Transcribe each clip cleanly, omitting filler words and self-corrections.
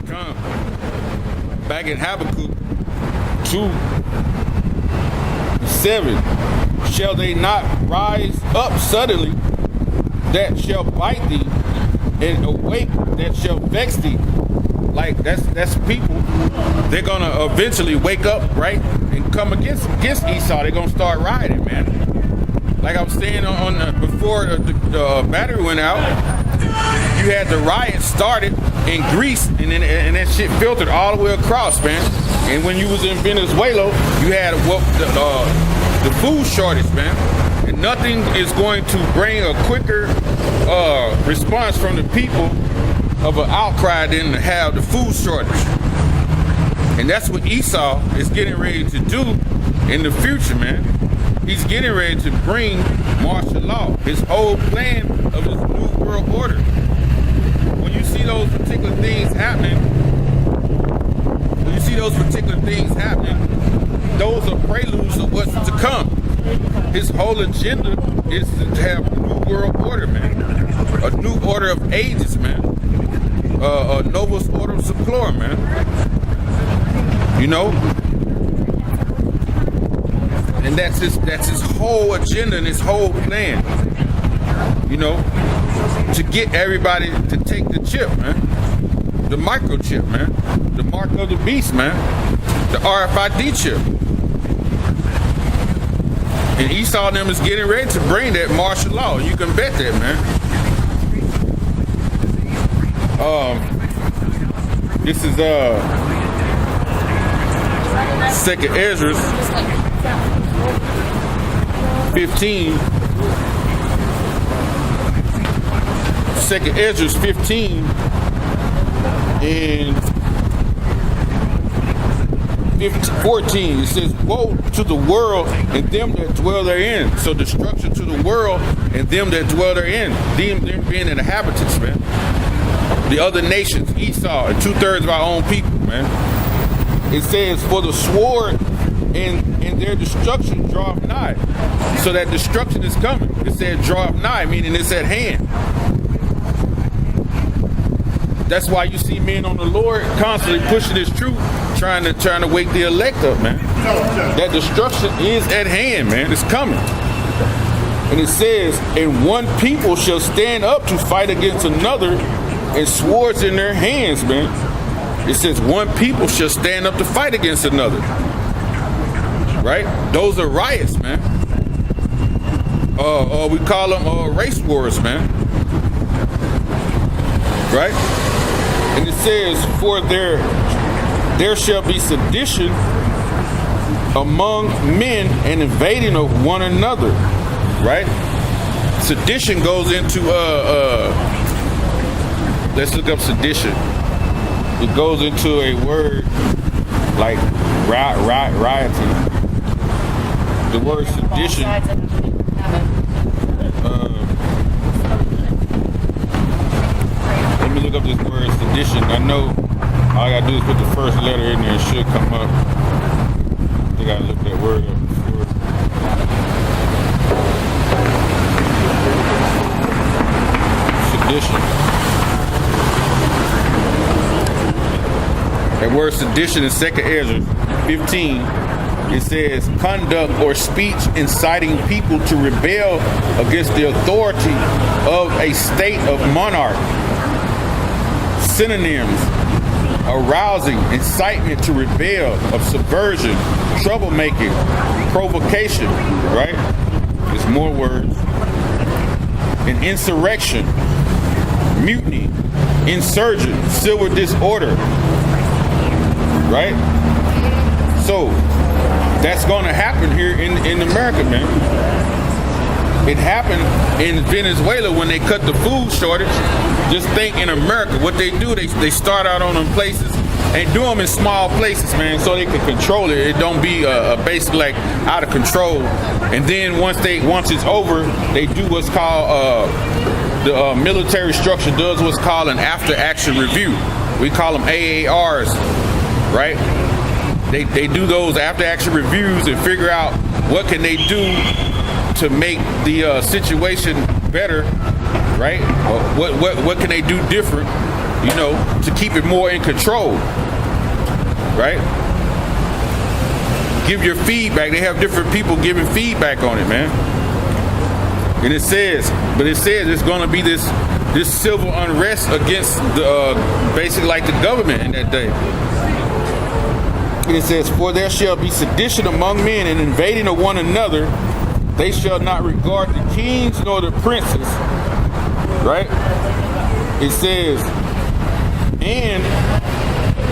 come. Back in Habakkuk 2:7, shall they not rise up suddenly that shall bite thee, and awake that shall vex thee? Like that's people. They're gonna eventually wake up, right, and come against Esau. They're gonna start rioting, man. Like I was saying before the battery went out, you had the riot started in Greece, and that shit filtered all the way across, man. And when you was in Venezuela, you had the food shortage, man. And nothing is going to bring a quicker response from the people of an outcry than to have the food shortage. And that's what Esau is getting ready to do in the future, man. He's getting ready to bring martial law, his whole plan of his new world order. When you see those particular things happening, those are preludes of what's to come. His whole agenda is to have a new world order, man. A new order of ages, man. A novus order seclorum, man. You know? And that's his whole agenda and his whole plan. You know? To get everybody to take the chip, man. The microchip, man. The mark of the beast, man. The RFID chip. And Esau and them is getting ready to bring that martial law. You can bet that, man. This is Second Ezra 15. Second Ezra 15 and 14, it says, woe to the world and them that dwell therein. So destruction to the world and them that dwell therein. Them being the inhabitants, man. The other nations, Esau, and 2/3 of our own people, man. It says, for the sword and their destruction draweth nigh. So that destruction is coming. It said draweth nigh, meaning it's at hand. That's why you see men on the Lord constantly pushing this truth, trying to wake the elect up, man. That destruction is at hand, man. It's coming. And it says, and one people shall stand up to fight against another, and swords in their hands, man. It says one people shall stand up to fight against another. Right? Those are riots, man. We call them race wars, man. Right? And it says, for there shall be sedition among men and invading of one another. Right? Sedition goes into let's look up sedition. It goes into a word like rioting. The word sedition. Let me look up this word sedition. I know all I gotta do is put the first letter in there. It should come up. I think I looked that word up before. Sedition. That word sedition in 2nd Ezra 15, it says conduct or speech inciting people to rebel against the authority of a state of monarch. Synonyms: arousing, incitement to rebel, of subversion, troublemaking, provocation, right? There's more words. An insurrection, mutiny, insurgent, civil disorder. Right? So that's going to happen here in America, man. It happened in Venezuela when they cut the food shortage. Just think in America, what they do, they start out on them places and do them in small places, man, so they can control it. It don't be basically like out of control. And then once it's over, they do what's called the military structure does what's called an after action review. We call them AARs. Right? They do those after action reviews and figure out what can they do to make the situation better, right? What can they do different you know, to keep it more in control, right? Give your feedback. They have different people giving feedback on it, man. And it says it's going to be this civil unrest against the basically like the government in that day. And it says, for there shall be sedition among men and invading of one another. They shall not regard the kings nor the princes. Right? It says, and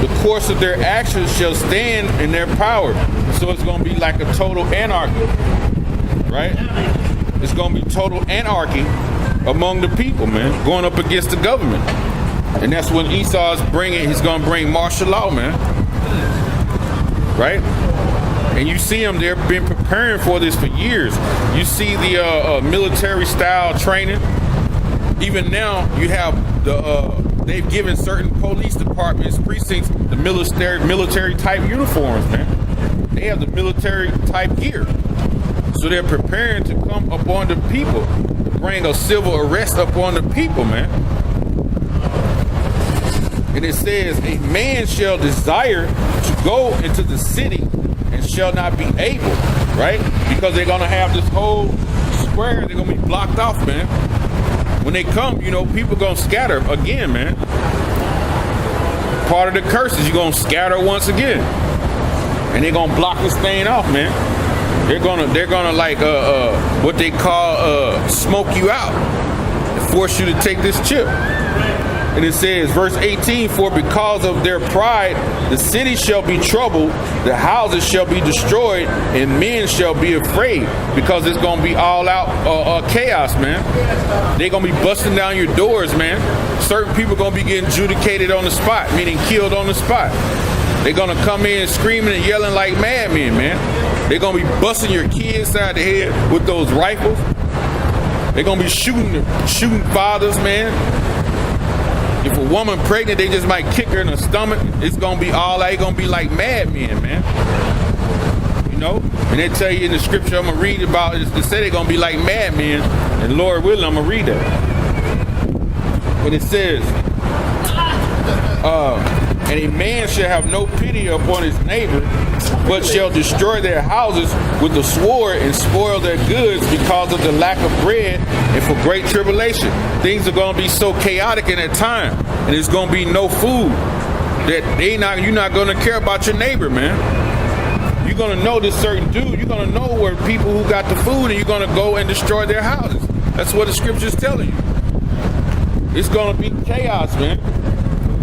the course of their actions shall stand in their power. So it's going to be like a total anarchy. Right? It's going to be total anarchy among the people, man, going up against the government. And that's when Esau is he's going to bring martial law, man. Right? And you see them, they've been preparing for this for years. You see the military style training. Even now, you have they've given certain police departments, precincts, the military type uniforms, man. They have the military type gear. So they're preparing to come upon the people, to bring a civil arrest upon the people, man. And it says, a man shall desire to go into the city and shall not be able, right? Because they're going to have this whole square, they're going to be blocked off, man. When they come, you know, people going to scatter again, man. Part of the curse is you're going to scatter once again. And they're going to block this thing off, man. They're gonna like what they call smoke you out and force you to take this chip. And it says, verse 18, for because of their pride, the city shall be troubled, the houses shall be destroyed, and men shall be afraid, because it's gonna be all out chaos, man. They're gonna be busting down your doors, man. Certain people gonna be getting adjudicated on the spot, meaning killed on the spot. They're gonna come in screaming and yelling like madmen, man. They're gonna be busting your kids side the head with those rifles. They're gonna be shooting fathers, man. If a woman pregnant, they just might kick her in the stomach. It's gonna be all out. It's gonna be like madmen, man. You know? And they tell you in the scripture I'm gonna read about it, they say they're gonna be like madmen, and Lord willing, I'm gonna read that. But it says, and a man shall have no pity upon his neighbor, but shall destroy their houses with the sword and spoil their goods because of the lack of bread and for great tribulation. Things are going to be so chaotic in that time, and there's going to be no food that you're not going to care about your neighbor, man. You're going to know this certain dude. You're going to know where people who got the food, and you're going to go and destroy their houses. That's what the scripture is telling you. It's going to be chaos, man.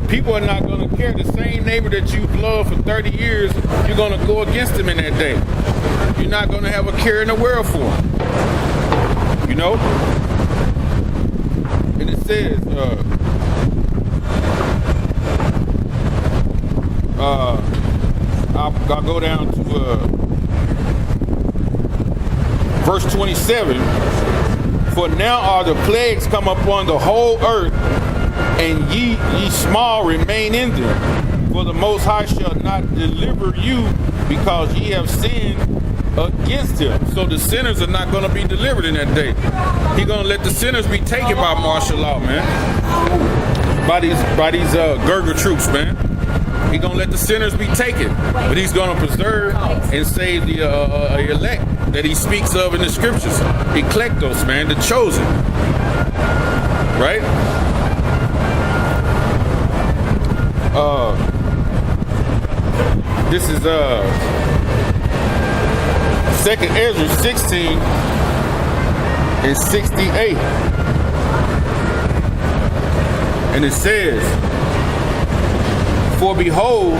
People are not going to care. The same neighbor that you've loved for 30 years, you're going to go against them in that day. You're not going to have a care in the world for them. You know? And it says, I'll go down to verse 27. For now are the plagues come upon the whole earth, and ye small remain in them. For the Most High shall not deliver you, because ye have sinned against him. So the sinners are not going to be delivered in that day. He's going to let the sinners be taken by martial law, man. By these Gurga troops, man. He's going to let the sinners be taken. But he's going to preserve and save the elect that he speaks of in the scriptures. Eclectos, man, the chosen. Right? This is 2nd Ezra 16 and 68. And it says, for behold,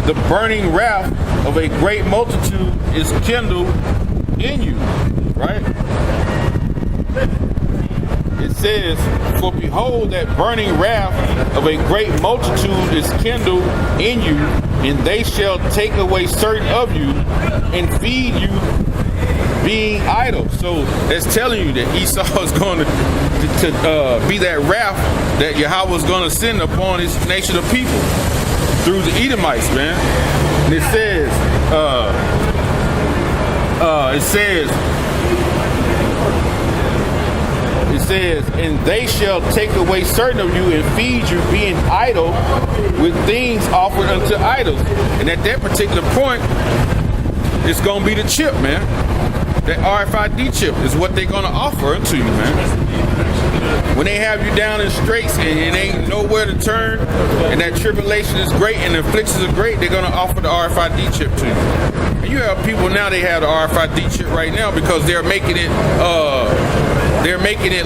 the burning wrath of a great multitude is kindled in you. Right? It says, for behold, that burning wrath of a great multitude is kindled in you, and they shall take away certain of you and feed you, being idle. So that's telling you that Esau is going to be that wrath that Yahweh is going to send upon his nation of people through the Edomites, man. And it says, It says, and they shall take away certain of you and feed you, being idle with things offered unto idols. And at that particular point, it's going to be the chip, man. That RFID chip is what they're going to offer unto you, man. When they have you down in straits and it ain't nowhere to turn, and that tribulation is great and the afflictions are great, they're going to offer the RFID chip to you. And you have people now, they have the RFID chip right now because they're making it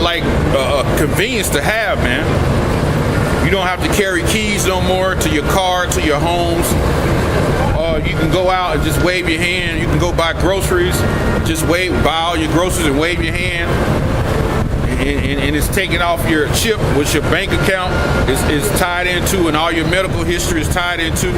like a convenience to have, man. You don't have to carry keys no more to your car, to your homes. You can go out and just wave your hand. You can go buy groceries, just buy all your groceries and wave your hand. And it's taking off your chip, which your bank account is tied into, and all your medical history is tied into.